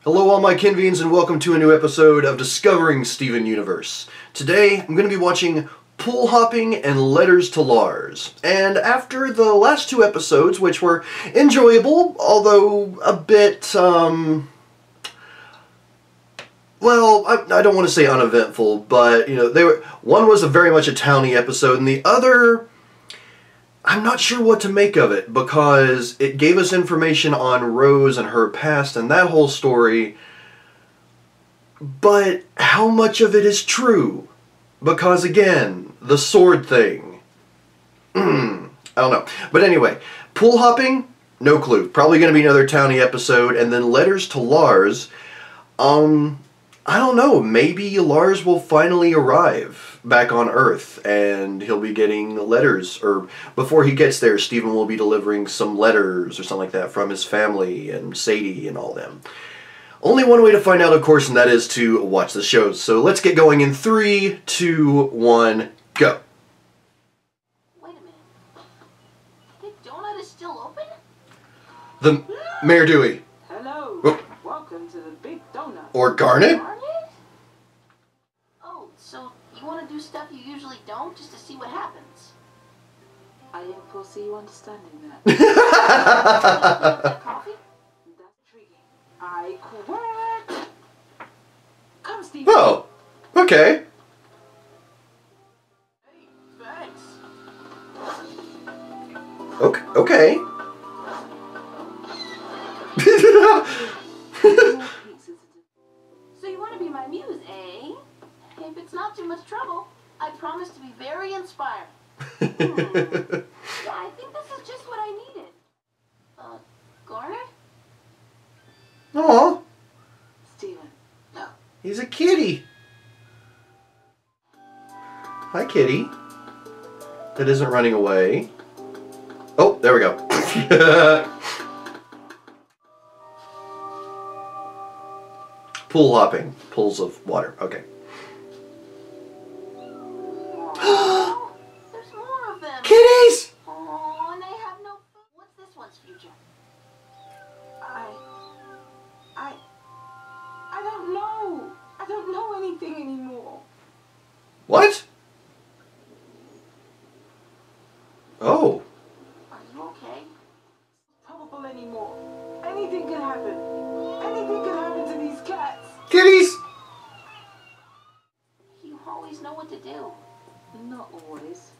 Hello all my Kenvians and welcome to a new episode of Discovering Steven Universe. Today I'm going to be watching Pool Hopping and Letters to Lars. And after the last two episodes, which were enjoyable, although a bit, well, I don't want to say uneventful, but, you know, one was very much a towny episode, and the other, I'm not sure what to make of it, because it gave us information on Rose and her past and that whole story, but how much of it is true? Because again, the sword thing. I don't know. But anyway, pool hopping, no clue. Probably going to be another towny episode, and then Letters to Lars, I don't know, maybe Lars will finally arrive back on Earth and he'll be getting letters, or before he gets there, Steven will be delivering some letters or something like that from his family and Sadie and all them. Only one way to find out, of course, and that is to watch the shows. So let's get going in 3, 2, 1, go. Wait a minute. The donut is still open? The Mayor Dewey. Hello. Oh. Welcome to the Big Donut. Or Garnet? Garnet? Oh, so you want to do stuff you usually don't just to see what happens? I didn't foresee you understanding that. Coffee? That's intriguing. I quit. Come, Steve. Oh, okay. Hey, thanks. Okay. So you want to be my muse, eh? If it's not too much trouble, I promise to be very inspired. Yeah, I think this is just what I needed. Garnet? Aw, Steven. No. he's a kitty. Hi, kitty. That isn't running away. Oh, there we go. Pool hopping. Pools of water. Okay. There's more of them. Kitties! Oh, and they have no food. What's this one's future? I don't know. I don't know anything anymore. What? Oh. Are you okay? Probable anymore. Anything could happen. Anything could happen to these cats. Kitties! You always know what to do. Not always.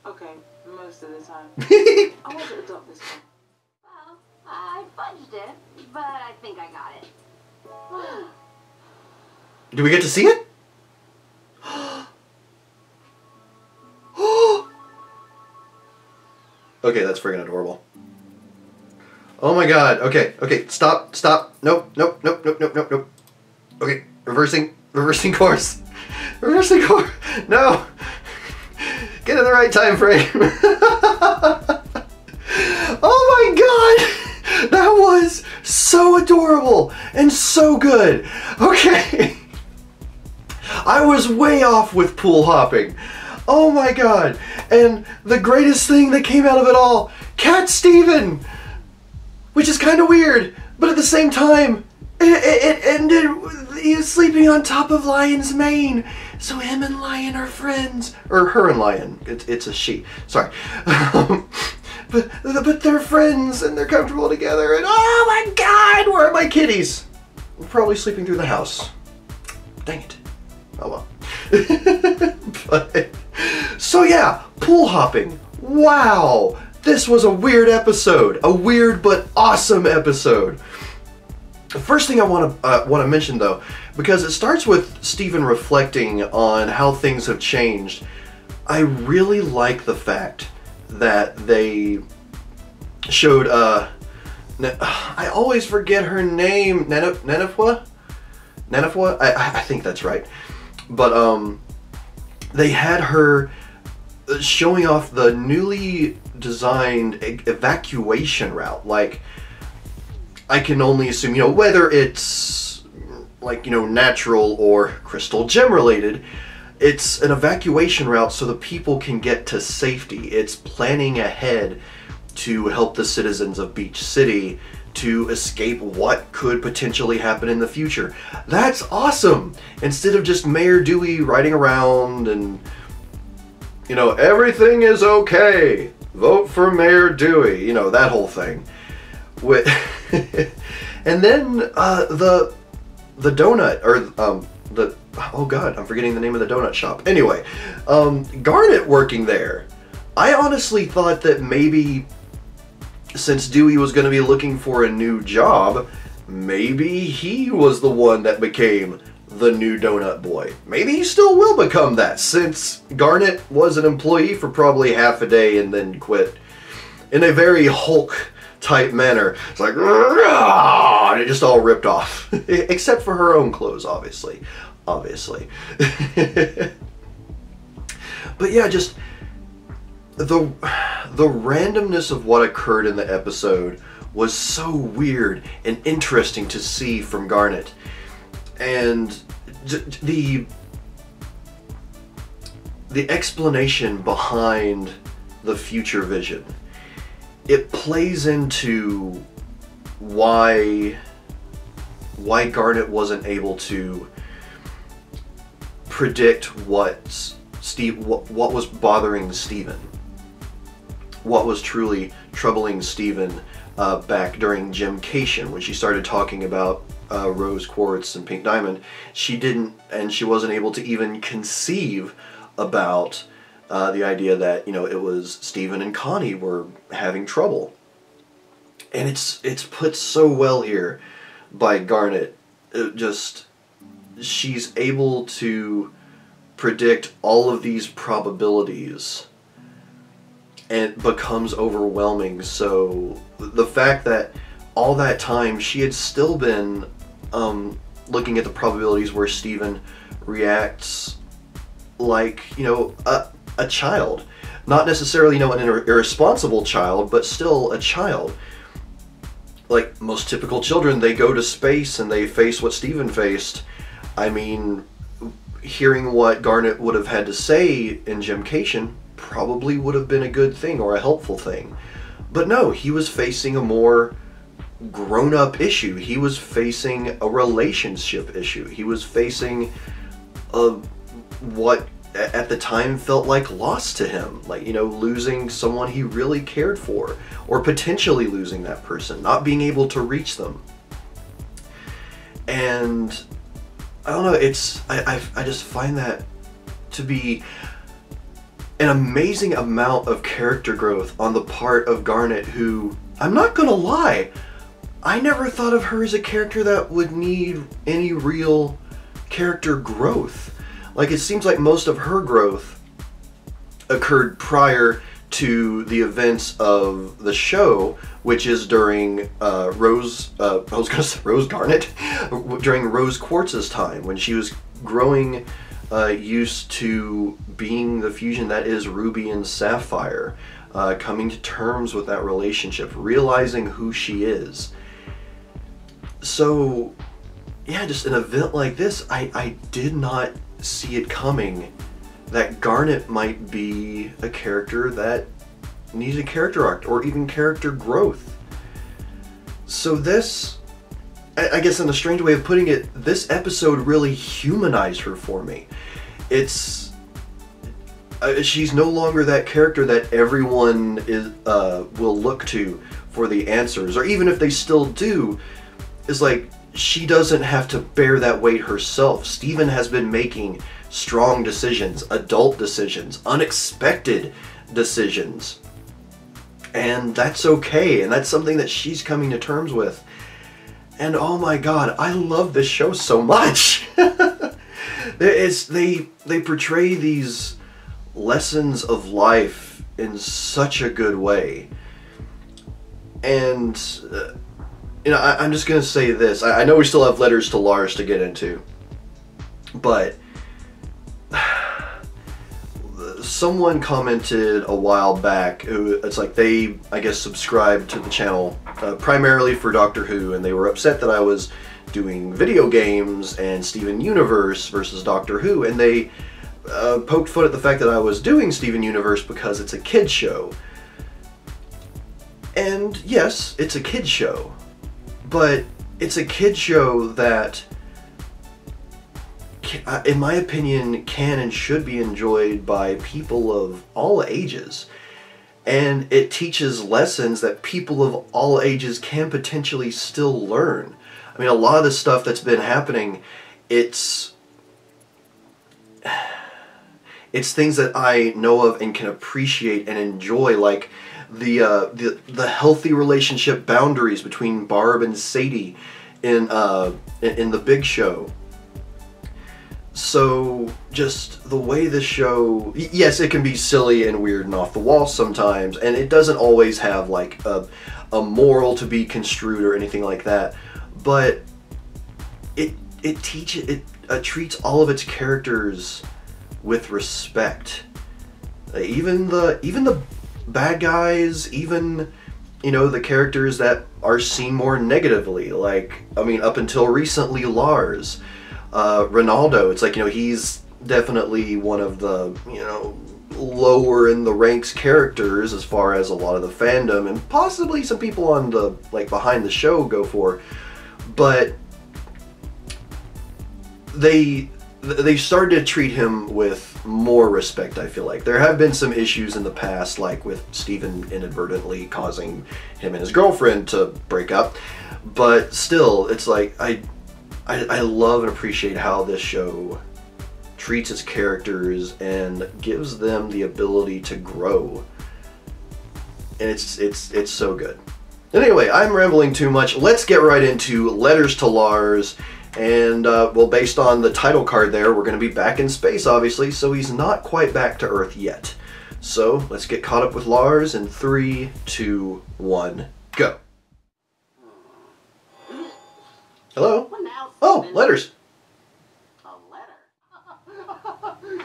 Okay, most of the time. I want to adopt this one. Well, I fudged it, but I think I got it. Do we get to see it? Okay, that's friggin' adorable. Oh my god. Okay, stop. Nope. Okay, reversing course. Reversing course. No. Get in the right time frame. Oh my god. That was so adorable and so good. Okay. I was way off with pool hopping. Oh my god. And the greatest thing that came out of it all, Cat Steven. Which is kind of weird, but at the same time, it ended with he was sleeping on top of Lion's mane. So him and Lion are friends. Or her and Lion. It's a she. Sorry. But they're friends and they're comfortable together. And oh my god, where are my kitties? They're probably sleeping through the house. Dang it. Oh well. So yeah, pool hopping. Wow. This was a weird episode. A weird but awesome episode. The first thing I want to mention though, because it starts with Steven reflecting on how things have changed, I really like the fact that they showed, I always forget her name, Nenefwa? I think that's right. But they had her showing off the newly designed evacuation route. Like, I can only assume, you know, whether it's like, you know, natural or crystal gem related, it's an evacuation route so the people can get to safety. It's planning ahead to help the citizens of Beach City to escape what could potentially happen in the future. That's awesome! Instead of just Mayor Dewey riding around and, you know, everything is okay, vote for Mayor Dewey, you know, that whole thing. And then the donut, or oh god, I'm forgetting the name of the donut shop. Anyway, Garnet working there. I honestly thought that maybe, since Dewey was going to be looking for a new job, maybe he was the one that became the new donut boy. Maybe he still will become that, since Garnet was an employee for probably half a day and then quit in a very Hulk type manner. It's like, and it just all ripped off. Except for her own clothes, obviously. Obviously. But yeah, just the randomness of what occurred in the episode was so weird and interesting to see from Garnet. And the explanation behind the future vision, it plays into why Garnet wasn't able to predict what was bothering Steven, what was truly troubling Steven back during Gymcation, when she started talking about Rose Quartz and Pink Diamond. She wasn't able to even conceive about the idea that, you know, it was Steven and Connie were having trouble. And it's put so well here by Garnet. She's able to predict all of these probabilities, and it becomes overwhelming. So the fact that all that time she had still been looking at the probabilities where Steven reacts like, you know, a child. Not necessarily, you know, an irresponsible child, but still a child. Like most typical children, they go to space and they face what Steven faced. I mean, hearing what Garnet would have had to say in Gymcation probably would have been a good thing or a helpful thing. But no, he was facing a more grown-up issue. He was facing a relationship issue. He was facing what at the time felt like loss to him. Like, you know, losing someone he really cared for, or potentially losing that person, not being able to reach them. And I don't know, I just find that to be an amazing amount of character growth on the part of Garnet, who, I'm not gonna lie, I never thought of her as a character that would need any real character growth. Like, it seems like most of her growth occurred prior to the events of the show, which is during Rose Garnet, during Rose Quartz's time, when she was growing used to being the fusion that is Ruby and Sapphire, coming to terms with that relationship, realizing who she is. So, yeah, just an event like this, I did not see it coming that Garnet might be a character that needs a character arc or even character growth. So this, I guess in a strange way of putting it, this episode really humanized her for me. It's she's no longer that character that everyone will look to for the answers, or even if they still do, is like, she doesn't have to bear that weight herself. Steven has been making strong decisions, adult decisions, unexpected decisions. And that's okay, and that's something that she's coming to terms with. And oh my god, I love this show so much! They portray these lessons of life in such a good way. And you know, I'm just going to say this. I know we still have letters to Lars to get into, but someone commented a while back, it's like they, I guess, subscribed to the channel primarily for Doctor Who, and they were upset that I was doing video games and Steven Universe versus Doctor Who, and they poked fun at the fact that I was doing Steven Universe because it's a kid's show. And yes, it's a kid's show. but it's a kid show that, in my opinion, can and should be enjoyed by people of all ages. And it teaches lessons that people of all ages can potentially still learn. I mean, a lot of the stuff that's been happening, it's things that I know of and can appreciate and enjoy, like the healthy relationship boundaries between Barb and Sadie in the Big Show. So just the way the show, yes, it can be silly and weird and off the wall sometimes, and it doesn't always have like a moral to be construed or anything like that, but it treats all of its characters with respect. Even the bad guys, even, you know, the characters that are seen more negatively, like, I mean, up until recently, Lars, Ronaldo, it's like, you know, he's definitely one of the, you know, lower in the ranks characters as far as a lot of the fandom and possibly some people on the, like, behind the show go for, but they started to treat him with more respect, I feel like. There have been some issues in the past, like with Steven inadvertently causing him and his girlfriend to break up, but still, it's like, I love and appreciate how this show treats its characters and gives them the ability to grow. And it's so good. Anyway, I'm rambling too much. Let's get right into Letters to Lars. And, well, based on the title card there, we're going to be back in space, obviously, so he's not quite back to Earth yet. So, let's get caught up with Lars in 3, 2, 1, go. Hello? Oh, letters. A letter.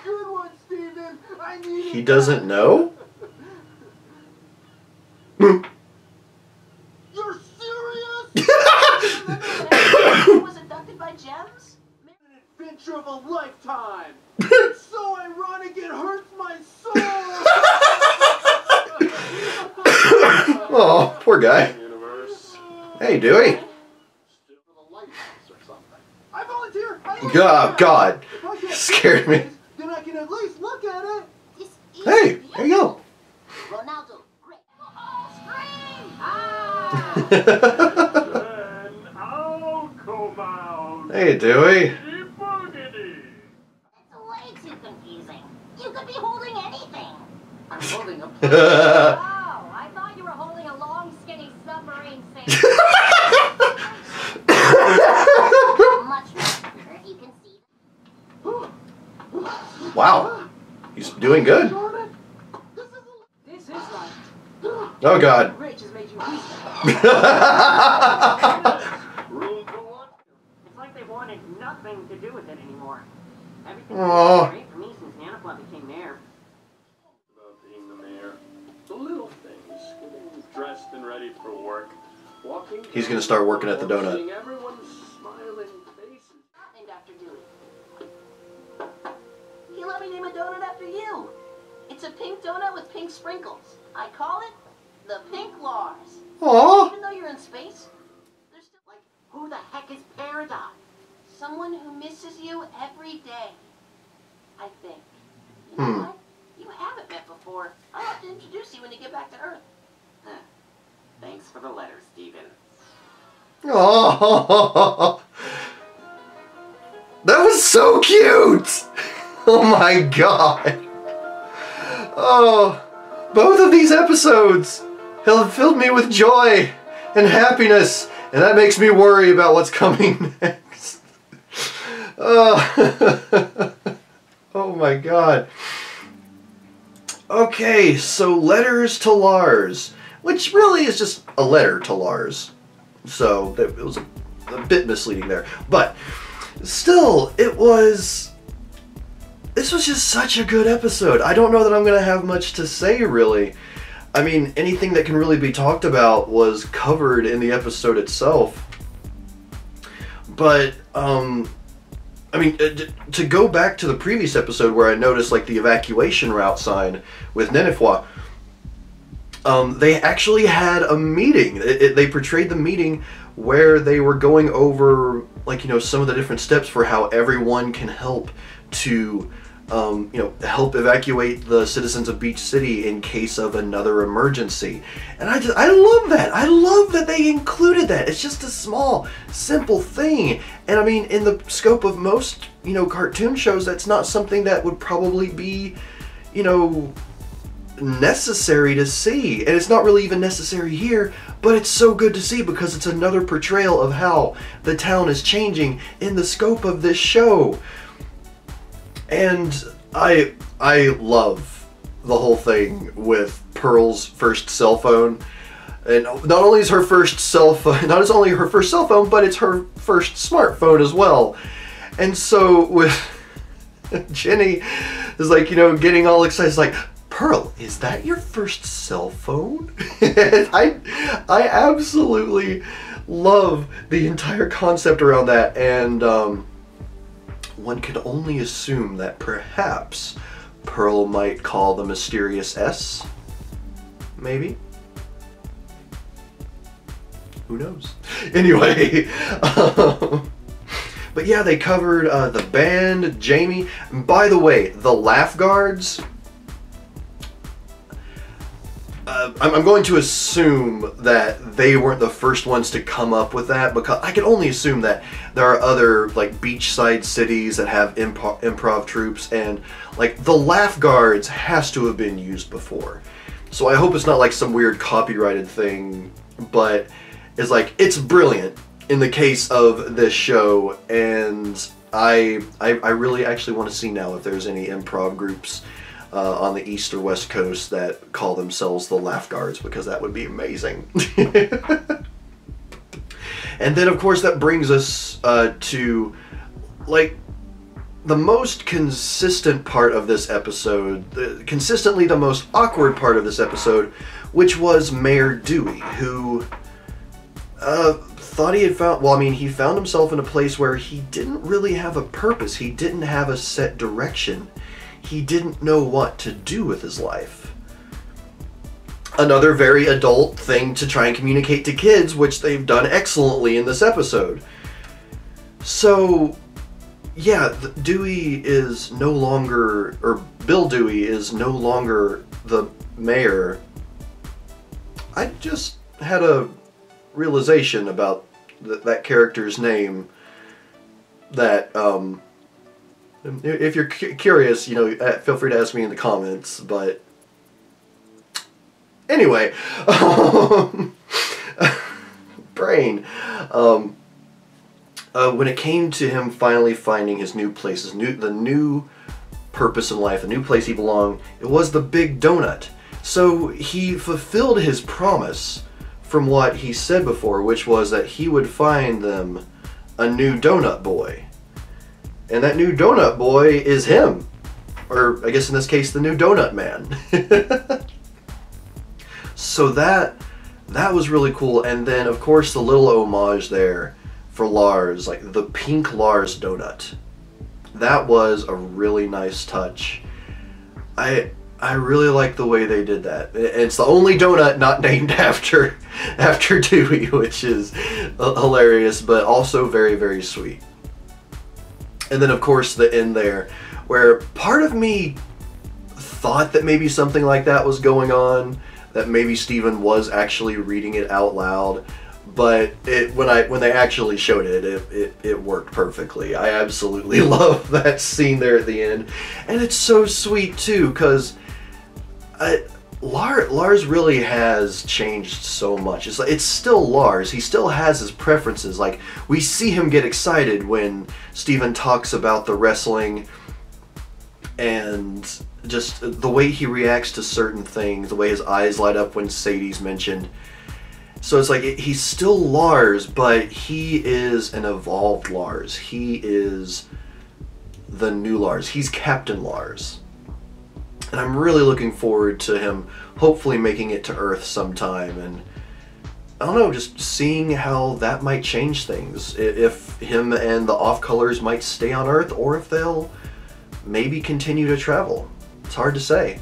Good one, Steven. I need He doesn't know? You're serious? Was abducted by gems? An adventure of a lifetime. It's so ironic it hurts my soul. Oh, poor guy. Hey, Dewey. I volunteer. Oh, God. Scared me. Then I can at least look at it. Hey, there you go. Ronaldo, great. Oh, scream! I'll come out. Hey, Dewey. It's way too confusing. You could be holding anything. I'm holding a Oh, I thought you were holding a long, skinny submarine safe. Much better if you can see. Wow. He's doing good. This is like Oh, God. Rich has made you weak. It's like they wanted nothing to do with it anymore. Everything's Aw. been great for me since Nanopla became mayor. About being the mayor. The little things, getting dressed and ready for work, walking. He's gonna start working at the donut. Seeing everyone's smiling faces. Not named after Dewey. You let me name a donut after you. It's a pink donut with pink sprinkles. I call it the Pink Lars. Aw. Even though you're in space, there's still like, who the heck is Paradox? Someone who misses you every day. I think. You know what? You haven't met before. I'll have to introduce you when you get back to Earth. Thanks for the letter, Steven. Oh, that was so cute! Oh my God! Oh, both of these episodes have filled me with joy and happiness, and that makes me worry about what's coming next. Oh, oh my God. Okay, so Letters to Lars, which really is just a letter to Lars. So it was a bit misleading there, but still, this was just such a good episode. I don't know that I'm gonna have much to say, really. I mean, anything that can really be talked about was covered in the episode itself. But, I mean, to go back to the previous episode where I noticed, like, the evacuation route sign with Nenefwa, they actually had a meeting. They portrayed the meeting where they were going over, like, you know, some of the different steps for how everyone can help to, you know, help evacuate the citizens of Beach City in case of another emergency. And I love that. I love that they included that. It's just a small, simple thing. And I mean, in the scope of most, you know, cartoon shows, that's not something that would probably be, you know, necessary to see. And it's not really even necessary here, but it's so good to see because it's another portrayal of how the town is changing in the scope of this show. And I love the whole thing with Pearl's first cell phone. And not only is her first cell phone, not only her first cell phone, but it's her first smartphone as well. And so with Jenny is like, you know, getting all excited, it's like, Pearl, is that your first cell phone? I absolutely love the entire concept around that, and one could only assume that perhaps Pearl might call the mysterious S. Maybe? Who knows? Anyway, but yeah, they covered the band, Jamie. And by the way, the Laugh Guards, I'm going to assume that they weren't the first ones to come up with that, because I can only assume that there are other, like, beachside cities that have improv troupes, and, like, the Laugh Guards has to have been used before. So I hope it's not like some weird copyrighted thing, but it's like, it's brilliant in the case of this show, and I really actually want to see now if there's any improv groups on the East or West Coast that call themselves the Laugh Guards, because that would be amazing. And then, of course, that brings us to, like, the most consistent part of this episode, consistently the most awkward part of this episode, which was Mayor Dewey, who thought he had found, well, I mean, he found himself in a place where he didn't really have a purpose. He didn't have a set direction. He didn't know what to do with his life. Another very adult thing to try and communicate to kids, which they've done excellently in this episode. So, yeah, Dewey is no longer, or Bill Dewey is no longer the mayor. I just had a realization about that character's name that, if you're curious, you know, feel free to ask me in the comments, but anyway, brain. When it came to him finally finding his new place, the new purpose in life, the new place he belonged, it was the Big Donut. So he fulfilled his promise from what he said before, which was that he would find them a new donut boy. And that new donut boy is him. Or, I guess in this case, the new donut man. So that was really cool. And then, of course, the little homage there for Lars, like the pink Lars donut. That was a really nice touch. I really like the way they did that. It's the only donut not named after Dewey, which is hilarious, but also very, very sweet. And then, of course, the end there, where part of me thought that maybe something like that was going on, that maybe Steven was actually reading it out loud, but when they actually showed it worked perfectly. I absolutely love that scene there at the end, and it's so sweet too, because Lars really has changed so much. It's still Lars. He still has his preferences. Like, we see him get excited when Steven talks about the wrestling, and just the way he reacts to certain things, the way his eyes light up when Sadie's mentioned. So it's like, he's still Lars, but he is an evolved Lars. He is the new Lars. He's Captain Lars. And I'm really looking forward to him hopefully making it to Earth sometime, and I don't know, just seeing how that might change things. If him and the off-colors might stay on Earth, or if they'll maybe continue to travel. It's hard to say.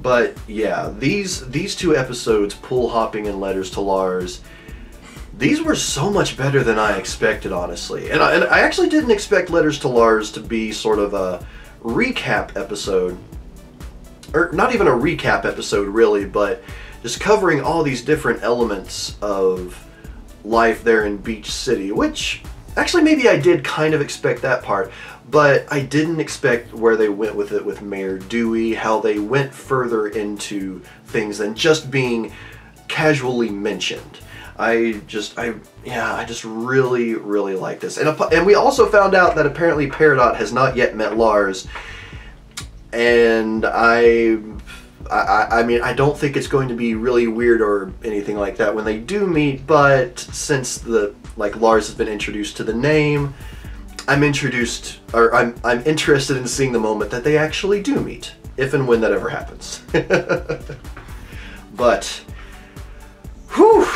But yeah, these two episodes, Pool Hopping and Letters to Lars, these were so much better than I expected, honestly. And I actually didn't expect Letters to Lars to be sort of a recap episode. Or not even a recap episode, really, but just covering all these different elements of life there in Beach City, which actually maybe I did kind of expect that part, but I didn't expect where they went with it with Mayor Dewey, how they went further into things than just being casually mentioned. I just really, really like this. And we also found out that apparently Peridot has not yet met Lars. And I mean, I don't think it's going to be really weird or anything like that when they do meet, but since Lars has been introduced to the name, I'm interested in seeing the moment that they actually do meet, if and when that ever happens. But, whew,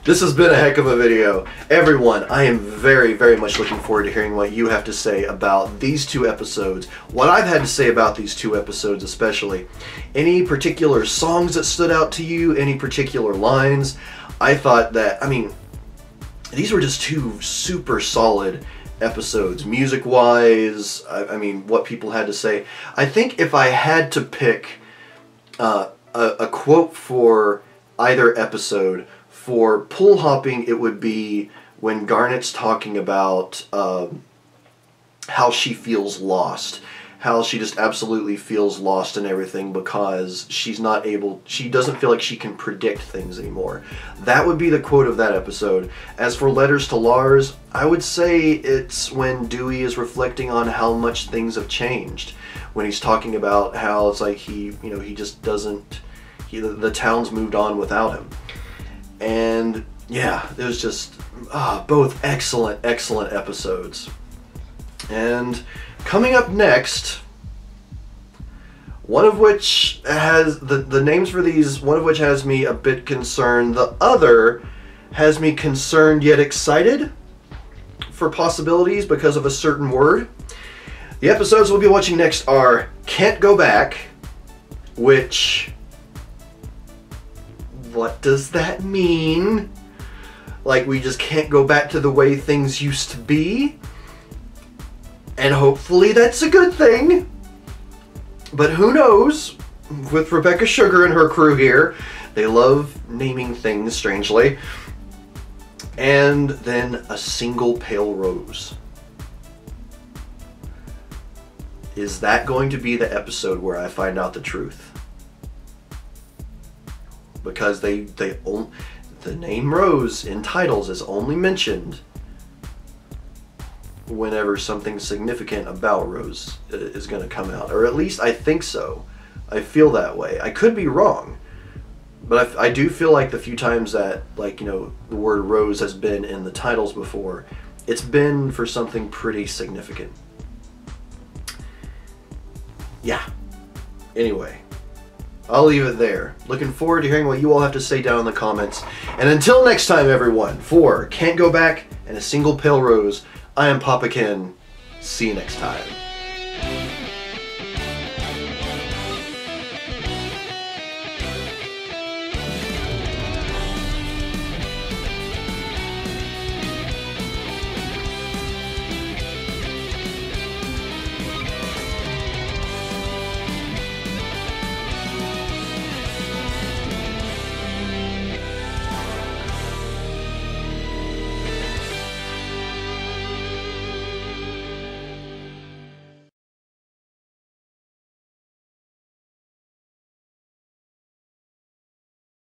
this has been a heck of a video. Everyone, I am very, very much looking forward to hearing what you have to say about these two episodes, what I've had to say about these two episodes especially. Any particular songs that stood out to you, any particular lines. I thought that, I mean, these were just two super solid episodes, music-wise. I mean, what people had to say. I think if I had to pick a quote for either episode, for pool hopping, it would be when Garnet's talking about how she feels lost, how she just absolutely feels lost in everything because she doesn't feel like she can predict things anymore. That would be the quote of that episode. As for Letters to Lars, I would say it's when Dewey is reflecting on how much things have changed. When he's talking about how it's like he just doesn't, the town's moved on without him. And yeah, it was just both excellent, excellent episodes. And coming up next, one of which has the names for these, one of which has me a bit concerned, the other has me concerned yet excited for possibilities because of a certain word. The episodes we'll be watching next are Can't Go Back, which, what does that mean? Like, we just can't go back to the way things used to be? And hopefully that's a good thing. But who knows? With Rebecca Sugar and her crew here, they love naming things strangely. And then A Single Pale Rose. Is that going to be the episode where I find out the truth? Because the name Rose in titles is only mentioned whenever something significant about Rose is going to come out. Or at least I think so. I feel that way. I could be wrong. But I do feel like the few times that, the word Rose has been in the titles before, it's been for something pretty significant. Yeah. Anyway, I'll leave it there. Looking forward to hearing what you all have to say down in the comments. And until next time, everyone, for Can't Go Back and A Single Pale Rose, I am Papa Ken. See you next time.